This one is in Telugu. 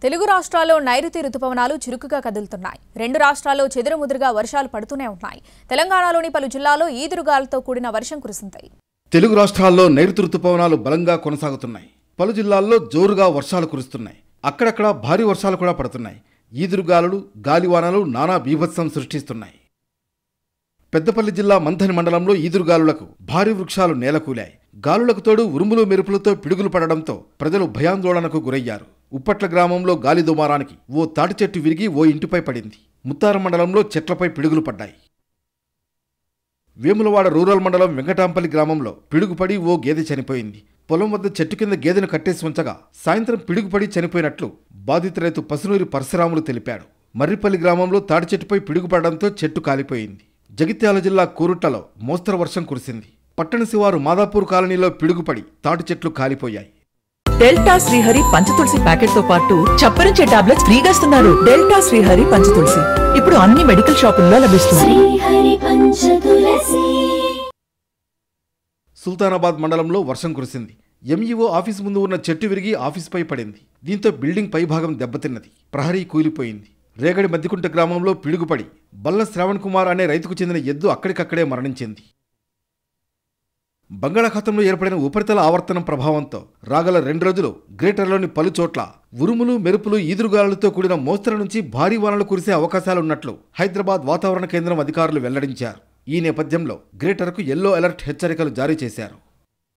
తెలుగు రాష్ట్రాల్లో నైరుతి రుతుపవనాలు చురుకుగా కదులుతున్నాయి. రెండు రాష్ట్రాల్లో చెదురుముదురుగా వర్షాలు పడుతూనే ఉన్నాయి. తెలంగాణలోని పలు జిల్లాల్లో ఈదురుగాలులతో కూడిన వర్షం కురుస్తుంది. తెలుగు రాష్ట్రాల్లో నైరుతి రుతుపవనాలు బలంగా కొనసాగుతున్నాయి. పలు జిల్లాల్లో జోరుగా వర్షాలు కురుస్తున్నాయి. అక్కడక్కడ భారీ వర్షాలు కూడా పడుతున్నాయి. ఈదురుగాలులు, గాలివానలు నానా బీభత్సం సృష్టిస్తున్నాయి. పెద్దపల్లి జిల్లా మంథని మండలంలో ఈదురుగాలులకు భారీ వృక్షాలు నేలకూలాయి. గాలులకు తోడు ఉరుములు మెరుపులతో పిడుగులు పడడంతో ప్రజలు భయాందోళనకు గురయ్యారు. ఉప్పట్ల గ్రామంలో గాలి దుమారానికి ఓ తాటి చెట్టు విరిగి ఓ ఇంటిపై పడింది. ముత్తారం మండలంలో చెట్లపై పిడుగులు పడ్డాయి. వేములవాడ రూరల్ మండలం వెంకటాంపల్లి గ్రామంలో పిడుగుపడి ఓ గేదె చనిపోయింది. పొలం వద్ద చెట్టు కింద గేదెను కట్టేసి ఉంచగా సాయంత్రం పిడుగుపడి చనిపోయినట్లు బాధిత రైతు పసునూరి పరశురాములు తెలిపాడు. మర్రిపల్లి గ్రామంలో తాటి చెట్టుపై పిడుగుపడడంతో చెట్టు కాలిపోయింది. జగిత్యాల జిల్లా కోరుట్లలో మోస్తరు వర్షం కురిసింది. పట్టణ శివారు మాదాపూర్ కాలనీలో పిడుగుపడి తాటి చెట్లు కాలిపోయాయి. డెల్టా శ్రీహరి పంచతులసి ప్యాకెట్ తో పాటు చప్పరించే టాబ్లెట్స్ ఫ్రీగా ఇస్తున్నారు. డెల్టా శ్రీహరి పంచతులసి ఇప్పుడు అన్ని మెడికల్ షాపుల్లో లభిస్తుంది. సుల్తానాబాద్ మండలంలో వర్షం కురిసింది. ఎంఈఓ ఆఫీసు ముందు ఉన్న చెట్టు విరిగి ఆఫీసుపై పడింది. దీంతో బిల్డింగ్ పైభాగం దెబ్బతిన్నది. ప్రహరీ కూలిపోయింది. రేగడి మద్దికుంట గ్రామంలో పిడుగుపడి బల్ల శ్రావణ్ కుమార్ అనే రైతుకు చెందిన ఎద్దు అక్కడికక్కడే మరణించింది. బంగాళాఖాతంలో ఏర్పడిన ఉపరితల ఆవర్తనం ప్రభావంతో రాగల 2 రోజులు గ్రేటర్లోని పలు చోట్ల ఉరుములు, మెరుపులు, ఈదురుగాలులతో కూడిన మోస్తరు నుంచి భారీ వానలు కురిసే అవకాశాలున్నట్లు హైదరాబాద్ వాతావరణ కేంద్రం అధికారులు వెల్లడించారు. ఈ నేపథ్యంలో గ్రేటర్కు యెల్లో అలర్ట్ హెచ్చరికలు జారీ చేశారు.